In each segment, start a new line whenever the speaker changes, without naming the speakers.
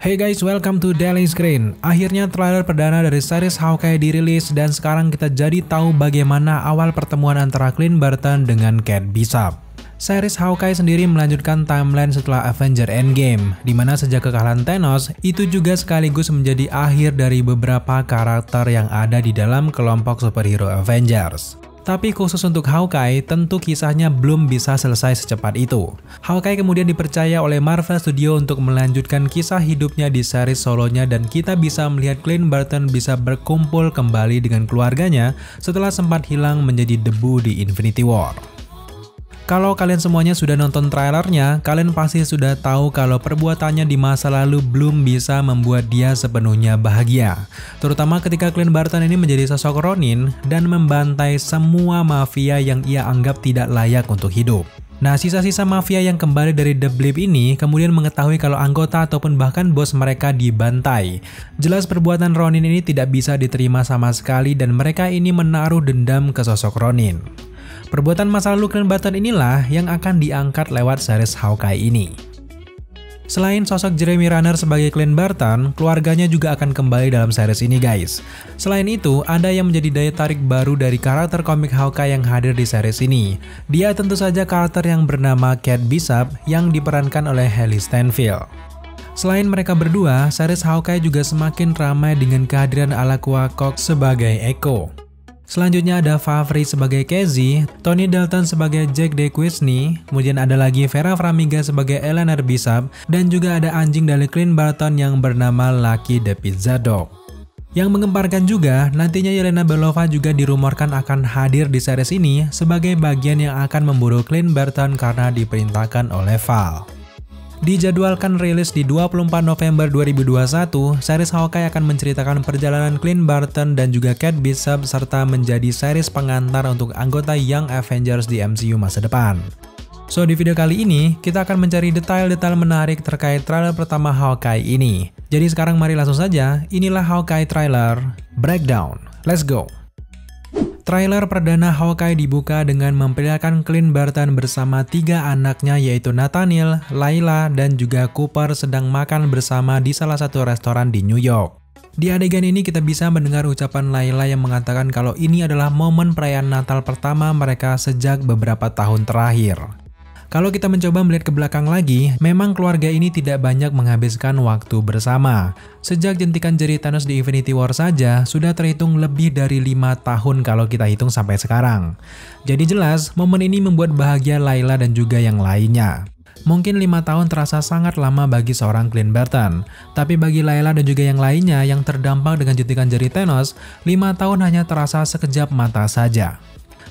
Hey guys, welcome to Daily Screen. Akhirnya trailer perdana dari series Hawkeye dirilis dan sekarang kita jadi tahu bagaimana awal pertemuan antara Clint Barton dengan Kate Bishop. Series Hawkeye sendiri melanjutkan timeline setelah Avengers Endgame, di mana sejak kekalahan Thanos, itu juga sekaligus menjadi akhir dari beberapa karakter yang ada di dalam kelompok superhero Avengers. Tapi khusus untuk Hawkeye, tentu kisahnya belum bisa selesai secepat itu. Hawkeye kemudian dipercaya oleh Marvel Studio untuk melanjutkan kisah hidupnya di series solonya dan kita bisa melihat Clint Barton bisa berkumpul kembali dengan keluarganya setelah sempat hilang menjadi debu di Infinity War. Kalau kalian semuanya sudah nonton trailernya, kalian pasti sudah tahu kalau perbuatannya di masa lalu belum bisa membuat dia sepenuhnya bahagia. Terutama ketika Clint Barton ini menjadi sosok Ronin dan membantai semua mafia yang ia anggap tidak layak untuk hidup. Nah, sisa-sisa mafia yang kembali dari The Blip ini kemudian mengetahui kalau anggota ataupun bahkan bos mereka dibantai. Jelas perbuatan Ronin ini tidak bisa diterima sama sekali dan mereka ini menaruh dendam ke sosok Ronin. Perbuatan masa lalu Clint Barton inilah yang akan diangkat lewat series Hawkeye ini. Selain sosok Jeremy Renner sebagai Clint Barton, keluarganya juga akan kembali dalam series ini guys. Selain itu, ada yang menjadi daya tarik baru dari karakter komik Hawkeye yang hadir di series ini. Dia tentu saja karakter yang bernama Kate Bishop yang diperankan oleh Hailee Steinfeld. Selain mereka berdua, series Hawkeye juga semakin ramai dengan kehadiran Alaqua Cox sebagai Echo. Selanjutnya ada Favre sebagai Casey, Tony Dalton sebagai Jack DeQuisney, kemudian ada lagi Vera Farmiga sebagai Eleanor Bishop, dan juga ada anjing dari Clint Barton yang bernama Lucky the Pizza Dog. Yang menggemparkan juga, nantinya Yelena Belova juga dirumorkan akan hadir di series ini sebagai bagian yang akan memburu Clint Barton karena diperintahkan oleh Val. Dijadwalkan rilis di 24 November 2021, series Hawkeye akan menceritakan perjalanan Clint Barton dan juga Kate Bishop serta menjadi series pengantar untuk anggota Young Avengers di MCU masa depan. So, di video kali ini, kita akan mencari detail-detail menarik terkait trailer pertama Hawkeye ini. Jadi sekarang mari langsung saja, inilah Hawkeye trailer breakdown. Let's go! Trailer perdana Hawkeye dibuka dengan memperlihatkan Clint Barton bersama 3 anaknya yaitu Nathaniel, Layla, dan juga Cooper sedang makan bersama di salah satu restoran di New York. Di adegan ini kita bisa mendengar ucapan Layla yang mengatakan kalau ini adalah momen perayaan Natal pertama mereka sejak beberapa tahun terakhir. Kalau kita mencoba melihat ke belakang lagi, memang keluarga ini tidak banyak menghabiskan waktu bersama. Sejak jentikan jari Thanos di Infinity War saja, sudah terhitung lebih dari 5 tahun kalau kita hitung sampai sekarang. Jadi jelas, momen ini membuat bahagia Layla dan juga yang lainnya. Mungkin 5 tahun terasa sangat lama bagi seorang Clint Barton, tapi bagi Layla dan juga yang lainnya yang terdampak dengan jentikan jari Thanos, 5 tahun hanya terasa sekejap mata saja.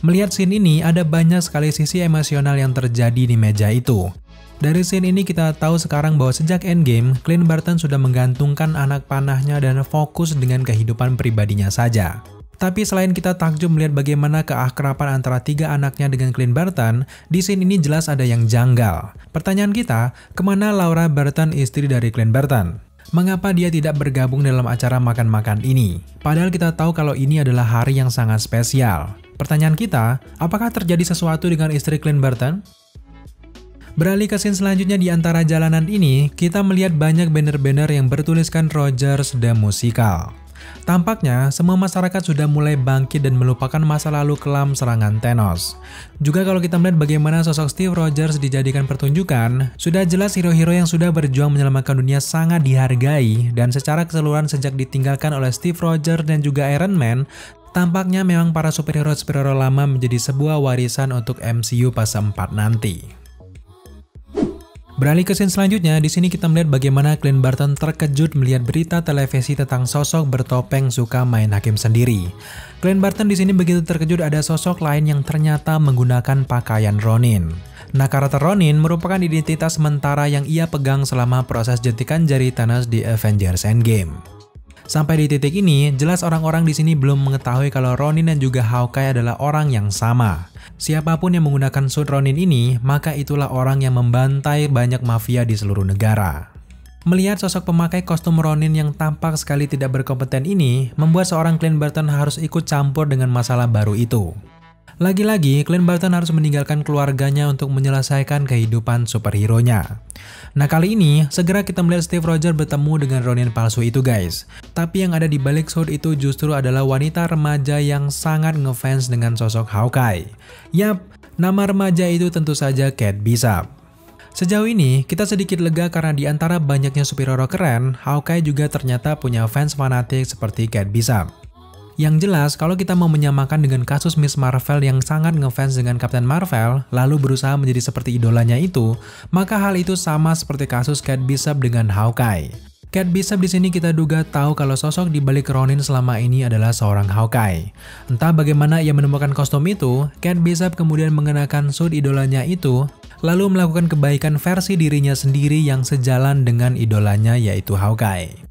Melihat scene ini, ada banyak sekali sisi emosional yang terjadi di meja itu. Dari scene ini kita tahu sekarang bahwa sejak Endgame, Clint Barton sudah menggantungkan anak panahnya dan fokus dengan kehidupan pribadinya saja. Tapi selain kita takjub melihat bagaimana keakraban antara 3 anaknya dengan Clint Barton, di scene ini jelas ada yang janggal. Pertanyaan kita, kemana Laura Barton, istri dari Clint Barton? Mengapa dia tidak bergabung dalam acara makan-makan ini? Padahal kita tahu kalau ini adalah hari yang sangat spesial. Pertanyaan kita, apakah terjadi sesuatu dengan istri Clint Barton? Beralih ke scene selanjutnya di antara jalanan ini, kita melihat banyak banner-banner yang bertuliskan Rogers the Musical. Tampaknya, semua masyarakat sudah mulai bangkit dan melupakan masa lalu kelam serangan Thanos. Juga kalau kita melihat bagaimana sosok Steve Rogers dijadikan pertunjukan, sudah jelas hero-hero yang sudah berjuang menyelamatkan dunia sangat dihargai, dan secara keseluruhan sejak ditinggalkan oleh Steve Rogers dan juga Iron Man, tampaknya memang para superhero lama menjadi sebuah warisan untuk MCU fase 4 nanti. Beralih ke scene selanjutnya, di sini kita melihat bagaimana Clint Barton terkejut melihat berita televisi tentang sosok bertopeng suka main hakim sendiri. Clint Barton di sini begitu terkejut ada sosok lain yang ternyata menggunakan pakaian Ronin. Nah, karakter Ronin merupakan identitas sementara yang ia pegang selama proses jentikan jari Thanos di Avengers Endgame. Sampai di titik ini, jelas orang-orang di sini belum mengetahui kalau Ronin dan juga Hawkeye adalah orang yang sama. Siapapun yang menggunakan suit Ronin ini, maka itulah orang yang membantai banyak mafia di seluruh negara. Melihat sosok pemakai kostum Ronin yang tampak sekali tidak berkompeten ini, membuat seorang Clint Barton harus ikut campur dengan masalah baru itu. Lagi-lagi, Clint Barton harus meninggalkan keluarganya untuk menyelesaikan kehidupan superhero-nya. Nah kali ini, segera kita melihat Steve Rogers bertemu dengan Ronin palsu itu guys. Tapi yang ada di balik suit itu justru adalah wanita remaja yang sangat ngefans dengan sosok Hawkeye. Yap, nama remaja itu tentu saja Kate Bishop. Sejauh ini, kita sedikit lega karena di antara banyaknya superhero keren, Hawkeye juga ternyata punya fans fanatik seperti Kate Bishop. Yang jelas, kalau kita mau menyamakan dengan kasus Miss Marvel yang sangat ngefans dengan Captain Marvel, lalu berusaha menjadi seperti idolanya itu, maka hal itu sama seperti kasus Kate Bishop dengan Hawkeye. Kate Bishop di sini kita duga tahu kalau sosok di balik Ronin selama ini adalah seorang Hawkeye. Entah bagaimana ia menemukan kostum itu, Kate Bishop kemudian mengenakan suit idolanya itu, lalu melakukan kebaikan versi dirinya sendiri yang sejalan dengan idolanya yaitu Hawkeye.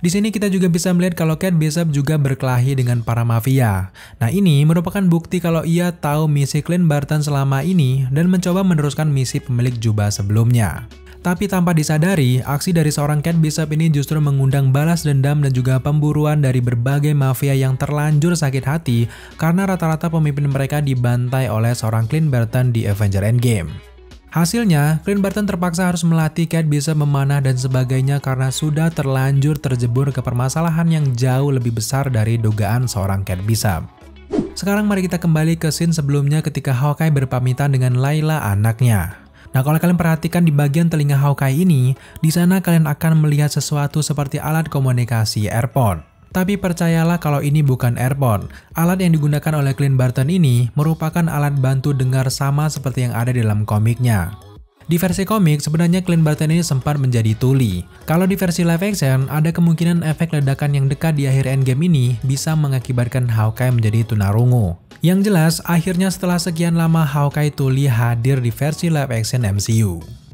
Di sini kita juga bisa melihat kalau Kate Bishop juga berkelahi dengan para mafia. Nah ini merupakan bukti kalau ia tahu misi Clint Barton selama ini dan mencoba meneruskan misi pemilik jubah sebelumnya. Tapi tanpa disadari, aksi dari seorang Kate Bishop ini justru mengundang balas dendam dan juga pemburuan dari berbagai mafia yang terlanjur sakit hati karena rata-rata pemimpin mereka dibantai oleh seorang Clint Barton di Avengers Endgame. Hasilnya, Clint Barton terpaksa harus melatih Kate Bishop memanah dan sebagainya karena sudah terlanjur terjebur ke permasalahan yang jauh lebih besar dari dugaan seorang Kate Bishop. Sekarang mari kita kembali ke scene sebelumnya ketika Hawkeye berpamitan dengan Layla anaknya. Nah kalau kalian perhatikan di bagian telinga Hawkeye ini, di sana kalian akan melihat sesuatu seperti alat komunikasi AirPod. Tapi percayalah kalau ini bukan AirPod. Alat yang digunakan oleh Clint Barton ini merupakan alat bantu dengar sama seperti yang ada di dalam komiknya. Di versi komik, sebenarnya Clint Barton ini sempat menjadi tuli. Kalau di versi live action, ada kemungkinan efek ledakan yang dekat di akhir Endgame ini bisa mengakibatkan Hawkeye menjadi tunarungu. Yang jelas, akhirnya setelah sekian lama Hawkeye tuli hadir di versi live action MCU.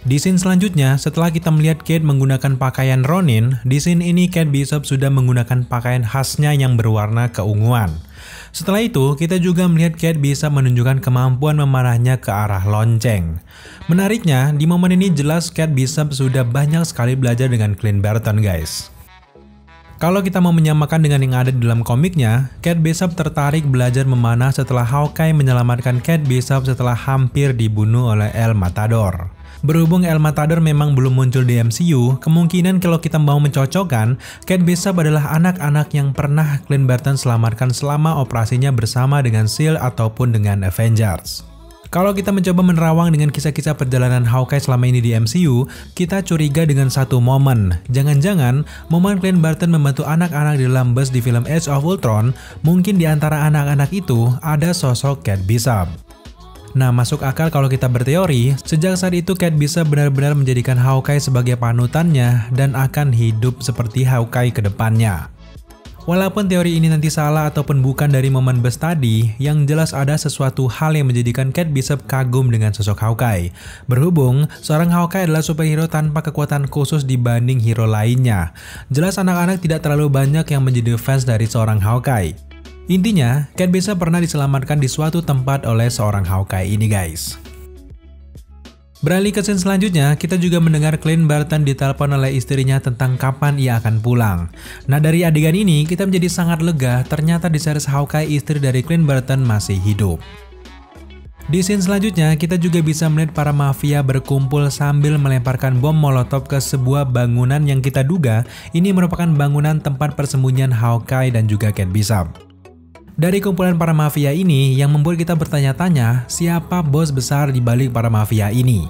Di scene selanjutnya, setelah kita melihat Kate menggunakan pakaian Ronin, di scene ini Kate Bishop sudah menggunakan pakaian khasnya yang berwarna keunguan. Setelah itu, kita juga melihat Kate Bishop menunjukkan kemampuan memanahnya ke arah lonceng. Menariknya, di momen ini jelas Kate Bishop sudah banyak sekali belajar dengan Clint Barton guys. Kalau kita mau menyamakan dengan yang ada di dalam komiknya, Kate Bishop tertarik belajar memanah setelah Hawkeye menyelamatkan Kate Bishop setelah hampir dibunuh oleh El Matador. Berhubung El Matador memang belum muncul di MCU, kemungkinan kalau kita mau mencocokkan, Kate Bishop adalah anak-anak yang pernah Clint Barton selamatkan selama operasinya bersama dengan S.H.I.E.L.D. ataupun dengan Avengers. Kalau kita mencoba menerawang dengan kisah-kisah perjalanan Hawkeye selama ini di MCU, kita curiga dengan satu momen. Jangan-jangan, momen Clint Barton membantu anak-anak di dalam bus di film Age of Ultron, mungkin di antara anak-anak itu ada sosok Kate Bishop. Nah, masuk akal kalau kita berteori, sejak saat itu Kate Bishop benar-benar menjadikan Hawkeye sebagai panutannya dan akan hidup seperti Hawkeye ke depannya. Walaupun teori ini nanti salah ataupun bukan dari momen bus tadi, yang jelas ada sesuatu hal yang menjadikan Kate Bishop kagum dengan sosok Hawkeye. Berhubung, seorang Hawkeye adalah superhero tanpa kekuatan khusus dibanding hero lainnya. Jelas anak-anak tidak terlalu banyak yang menjadi fans dari seorang Hawkeye. Intinya, Kate Bishop pernah diselamatkan di suatu tempat oleh seorang Hawkeye ini guys. Beralih ke scene selanjutnya, kita juga mendengar Clint Barton ditelepon oleh istrinya tentang kapan ia akan pulang. Nah dari adegan ini, kita menjadi sangat lega ternyata di series Hawkeye istri dari Clint Barton masih hidup. Di scene selanjutnya, kita juga bisa melihat para mafia berkumpul sambil melemparkan bom molotov ke sebuah bangunan yang kita duga ini merupakan bangunan tempat persembunyian Hawkeye dan juga Kate Bishop. Dari kumpulan para mafia ini yang membuat kita bertanya-tanya siapa bos besar di balik para mafia ini.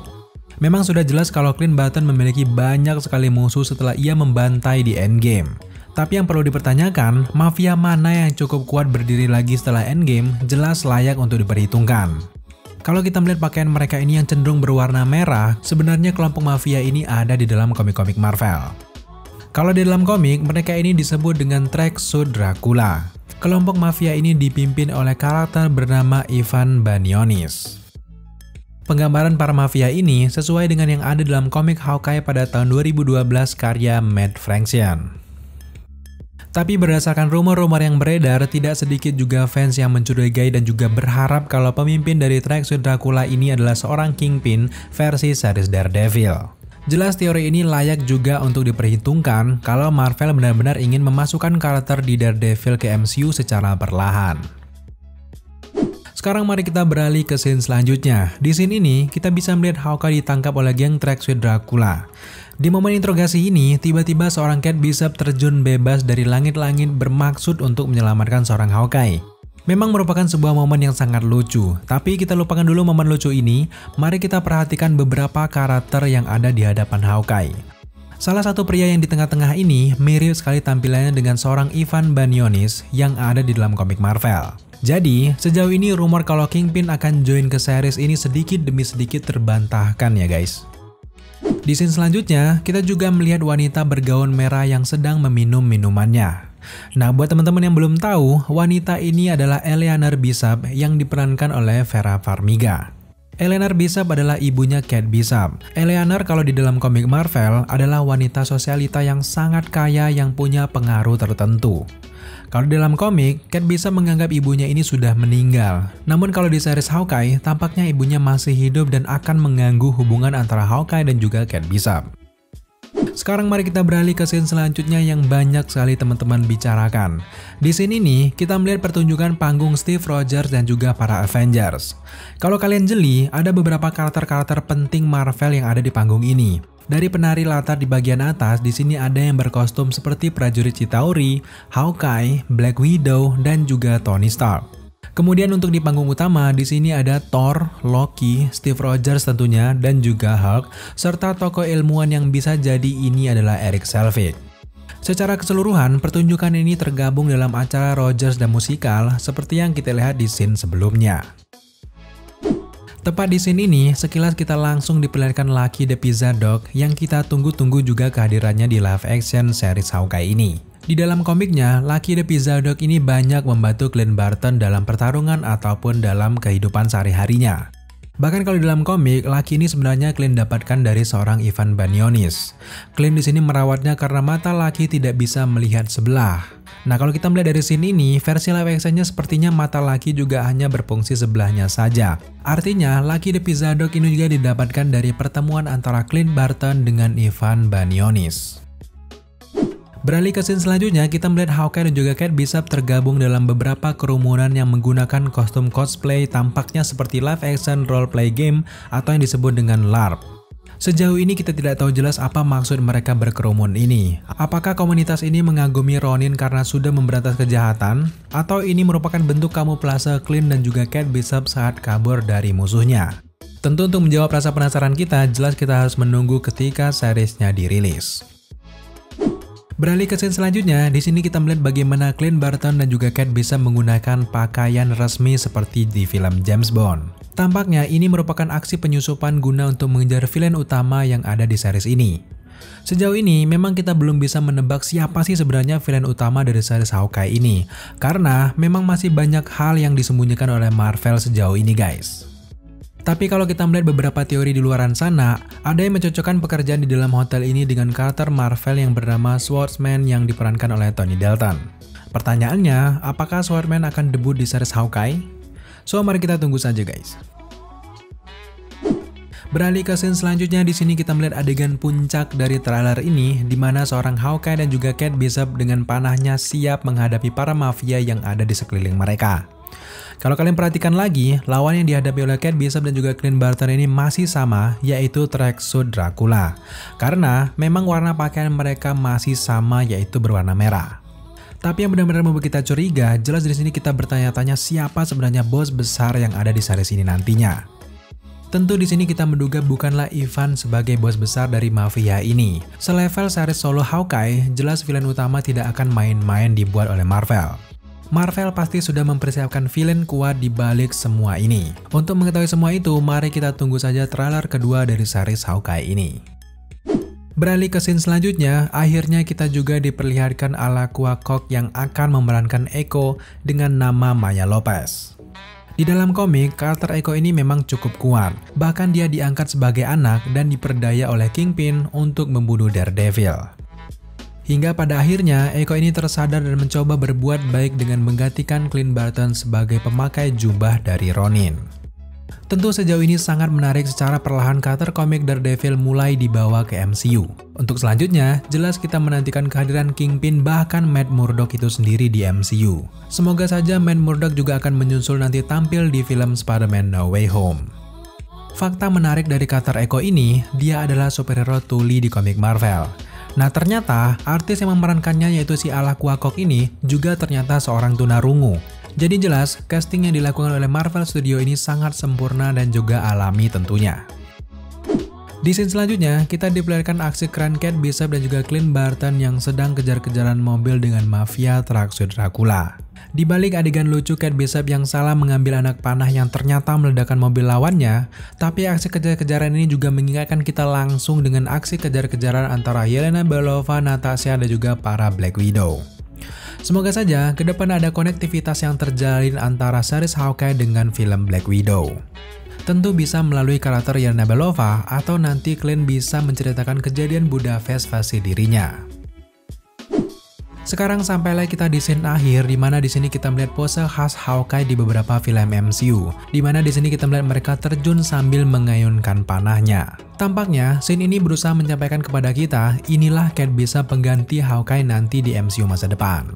Memang sudah jelas kalau Clint Barton memiliki banyak sekali musuh setelah ia membantai di Endgame. Tapi yang perlu dipertanyakan, mafia mana yang cukup kuat berdiri lagi setelah Endgame jelas layak untuk diperhitungkan. Kalau kita melihat pakaian mereka ini yang cenderung berwarna merah, sebenarnya kelompok mafia ini ada di dalam komik-komik Marvel. Kalau di dalam komik, mereka ini disebut dengan Tracksuit Dracula. Kelompok mafia ini dipimpin oleh karakter bernama Ivan Banionis. Penggambaran para mafia ini sesuai dengan yang ada dalam komik Hawkeye pada tahun 2012 karya Matt Fraction. Tapi berdasarkan rumor-rumor yang beredar, tidak sedikit juga fans yang mencurigai dan juga berharap kalau pemimpin dari Tracksuit Dracula ini adalah seorang Kingpin versi series Daredevil. Jelas teori ini layak juga untuk diperhitungkan kalau Marvel benar-benar ingin memasukkan karakter di Daredevil ke MCU secara perlahan. Sekarang mari kita beralih ke scene selanjutnya. Di scene ini, kita bisa melihat Hawkeye ditangkap oleh geng Tracksuit Dracula. Di momen interogasi ini, tiba-tiba seorang Kate Bishop terjun bebas dari langit-langit bermaksud untuk menyelamatkan seorang Hawkeye. Memang merupakan sebuah momen yang sangat lucu, tapi kita lupakan dulu momen lucu ini. Mari kita perhatikan beberapa karakter yang ada di hadapan Hawkeye. Salah satu pria yang di tengah-tengah ini mirip sekali tampilannya dengan seorang Ivan Banionis yang ada di dalam komik Marvel. Jadi, sejauh ini rumor kalau Kingpin akan join ke series ini sedikit demi sedikit terbantahkan ya guys. Di scene selanjutnya, kita juga melihat wanita bergaun merah yang sedang meminum minumannya. Nah, buat teman-teman yang belum tahu, wanita ini adalah Eleanor Bishop yang diperankan oleh Vera Farmiga. Eleanor Bishop adalah ibunya Kate Bishop. Eleanor kalau di dalam komik Marvel adalah wanita sosialita yang sangat kaya yang punya pengaruh tertentu. Kalau di dalam komik, Kate Bishop menganggap ibunya ini sudah meninggal. Namun kalau di series Hawkeye, tampaknya ibunya masih hidup dan akan mengganggu hubungan antara Hawkeye dan juga Kate Bishop. Sekarang mari kita beralih ke scene selanjutnya yang banyak sekali teman-teman bicarakan. Di scene ini, kita melihat pertunjukan panggung Steve Rogers dan juga para Avengers. Kalau kalian jeli, ada beberapa karakter-karakter penting Marvel yang ada di panggung ini. Dari penari latar di bagian atas, di sini ada yang berkostum seperti prajurit Chitauri, Hawkeye, Black Widow, dan juga Tony Stark. Kemudian untuk di panggung utama, di sini ada Thor, Loki, Steve Rogers tentunya, dan juga Hulk, serta tokoh ilmuwan yang bisa jadi ini adalah Erik Selvig. Secara keseluruhan, pertunjukan ini tergabung dalam acara Rogers dan Musikal seperti yang kita lihat di scene sebelumnya. Tepat di scene ini, sekilas kita langsung diperlihatkan Lucky the Pizza Dog yang kita tunggu-tunggu juga kehadirannya di live action series Hawkeye ini. Di dalam komiknya, Lucky the Pizza Dog ini banyak membantu Clint Barton dalam pertarungan ataupun dalam kehidupan sehari-harinya. Bahkan kalau di dalam komik, Lucky ini sebenarnya Clint dapatkan dari seorang Ivan Banionis. Clint di sini merawatnya karena mata Lucky tidak bisa melihat sebelah. Nah, kalau kita melihat dari scene ini, versi live action-nya sepertinya mata Lucky juga hanya berfungsi sebelahnya saja. Artinya, Lucky the Pizza Dog ini juga didapatkan dari pertemuan antara Clint Barton dengan Ivan Banionis. Beralih ke scene selanjutnya, kita melihat Hawkeye dan juga Kate Bishop tergabung dalam beberapa kerumunan yang menggunakan kostum cosplay tampaknya seperti live action role play game atau yang disebut dengan LARP. Sejauh ini kita tidak tahu jelas apa maksud mereka berkerumun ini. Apakah komunitas ini mengagumi Ronin karena sudah memberantas kejahatan? Atau ini merupakan bentuk kamuflase Clint dan juga Kate Bishop saat kabur dari musuhnya? Tentu untuk menjawab rasa penasaran kita, jelas kita harus menunggu ketika seriesnya dirilis. Beralih ke scene selanjutnya, di sini kita melihat bagaimana Clint Barton dan juga Kate Bishop menggunakan pakaian resmi seperti di film James Bond. Tampaknya ini merupakan aksi penyusupan guna untuk mengejar villain utama yang ada di series ini. Sejauh ini memang kita belum bisa menebak siapa sih sebenarnya villain utama dari series Hawkeye ini, karena memang masih banyak hal yang disembunyikan oleh Marvel sejauh ini guys. Tapi kalau kita melihat beberapa teori di luaran sana, ada yang mencocokkan pekerjaan di dalam hotel ini dengan karakter Marvel yang bernama Swordsman yang diperankan oleh Tony Dalton. Pertanyaannya, apakah Swordsman akan debut di series Hawkeye? So mari kita tunggu saja guys. Beralih ke scene selanjutnya, di sini kita melihat adegan puncak dari trailer ini di mana seorang Hawkeye dan juga Kate Bishop dengan panahnya siap menghadapi para mafia yang ada di sekeliling mereka. Kalau kalian perhatikan lagi, lawan yang dihadapi oleh Kate Bishop dan juga Clint Barton ini masih sama, yaitu Tracksuit Dracula. Karena memang warna pakaian mereka masih sama, yaitu berwarna merah. Tapi yang benar-benar membuat kita curiga, jelas di sini kita bertanya-tanya siapa sebenarnya bos besar yang ada di series ini nantinya. Tentu di sini kita menduga bukanlah Ivan sebagai bos besar dari mafia ini. Selevel series solo Hawkeye, jelas villain utama tidak akan main-main dibuat oleh Marvel. Marvel pasti sudah mempersiapkan villain kuat di balik semua ini. Untuk mengetahui semua itu, mari kita tunggu saja trailer kedua dari series Hawkeye ini. Beralih ke scene selanjutnya, akhirnya kita juga diperlihatkan Alaqua Cox yang akan memerankan Echo dengan nama Maya Lopez. Di dalam komik, karakter Echo ini memang cukup kuat. Bahkan dia diangkat sebagai anak dan diperdaya oleh Kingpin untuk membunuh Daredevil. Hingga pada akhirnya, Echo ini tersadar dan mencoba berbuat baik dengan menggantikan Clint Barton sebagai pemakai jubah dari Ronin. Tentu sejauh ini sangat menarik secara perlahan karakter komik Daredevil mulai dibawa ke MCU. Untuk selanjutnya, jelas kita menantikan kehadiran Kingpin bahkan Matt Murdock itu sendiri di MCU. Semoga saja Matt Murdock juga akan menyusul nanti tampil di film Spider-Man No Way Home. Fakta menarik dari karakter Echo ini, dia adalah superhero tuli di komik Marvel. Nah ternyata, artis yang memerankannya yaitu si Alaq Quakoq ini juga ternyata seorang tunarungu. Jadi jelas, casting yang dilakukan oleh Marvel Studio ini sangat sempurna dan juga alami tentunya. Di scene selanjutnya, kita diperlihatkan aksi keren Kate Bishop dan juga Clint Barton yang sedang kejar-kejaran mobil dengan mafia teraksir Dracula. Di balik adegan lucu Kate Bishop yang salah mengambil anak panah yang ternyata meledakkan mobil lawannya, tapi aksi kejar-kejaran ini juga mengingatkan kita langsung dengan aksi kejar-kejaran antara Yelena Belova, Natasha, dan juga para Black Widow. Semoga saja ke depan ada konektivitas yang terjalin antara series Hawkeye dengan film Black Widow. Tentu bisa melalui karakter Yelena Belova atau nanti Clint bisa menceritakan kejadian Budapest versi dirinya. Sekarang sampailah kita di scene akhir di mana di sini kita melihat pose khas Hawkeye di beberapa film MCU, di mana di sini kita melihat mereka terjun sambil mengayunkan panahnya. Tampaknya scene ini berusaha menyampaikan kepada kita, inilah Kate Bishop pengganti Hawkeye nanti di MCU masa depan.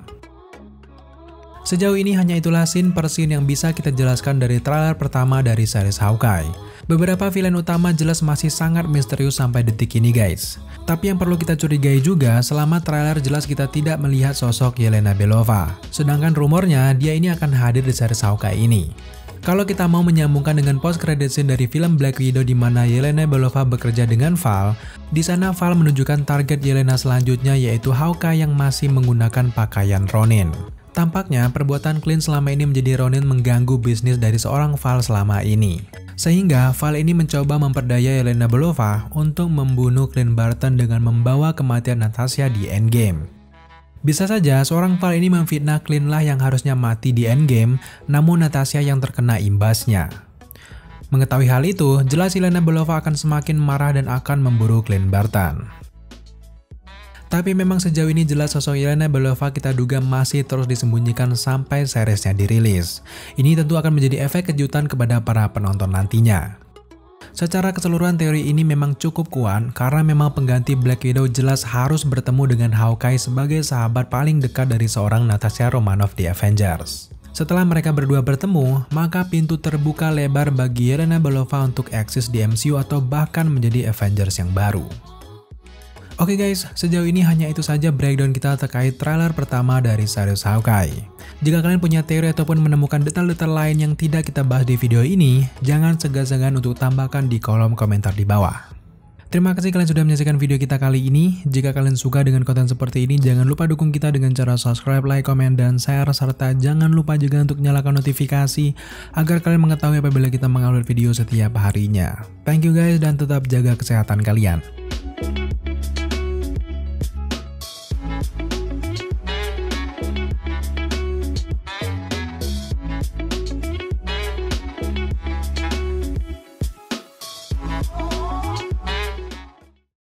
Sejauh ini hanya itulah scene per scene yang bisa kita jelaskan dari trailer pertama dari series Hawkeye. Beberapa villain utama jelas masih sangat misterius sampai detik ini guys. Tapi yang perlu kita curigai juga, selama trailer jelas kita tidak melihat sosok Yelena Belova. Sedangkan rumornya dia ini akan hadir di series Hawkeye ini. Kalau kita mau menyambungkan dengan post credit scene dari film Black Widow di mana Yelena Belova bekerja dengan Val, di sana Val menunjukkan target Yelena selanjutnya yaitu Hawkeye yang masih menggunakan pakaian Ronin. Tampaknya perbuatan Clint selama ini menjadi Ronin mengganggu bisnis dari seorang Val selama ini. Sehingga Val ini mencoba memperdaya Yelena Belova untuk membunuh Clint Barton dengan membawa kematian Natasha di Endgame. Bisa saja seorang Val ini memfitnah Clint lah yang harusnya mati di Endgame, namun Natasha yang terkena imbasnya. Mengetahui hal itu, jelas Yelena Belova akan semakin marah dan akan memburu Clint Barton. Tapi memang sejauh ini jelas sosok Yelena Belova kita duga masih terus disembunyikan sampai seriesnya dirilis. Ini tentu akan menjadi efek kejutan kepada para penonton nantinya. Secara keseluruhan teori ini memang cukup kuat karena memang pengganti Black Widow jelas harus bertemu dengan Hawkeye sebagai sahabat paling dekat dari seorang Natasha Romanoff di Avengers. Setelah mereka berdua bertemu, maka pintu terbuka lebar bagi Yelena Belova untuk eksis di MCU atau bahkan menjadi Avengers yang baru. Oke guys, sejauh ini hanya itu saja breakdown kita terkait trailer pertama dari series Hawkeye. Jika kalian punya teori ataupun menemukan detail-detail lain yang tidak kita bahas di video ini, jangan segan-segan untuk tambahkan di kolom komentar di bawah. Terima kasih kalian sudah menyaksikan video kita kali ini. Jika kalian suka dengan konten seperti ini, jangan lupa dukung kita dengan cara subscribe, like, komen, dan share. Serta jangan lupa juga untuk nyalakan notifikasi agar kalian mengetahui apabila kita mengupload video setiap harinya. Thank you guys dan tetap jaga kesehatan kalian.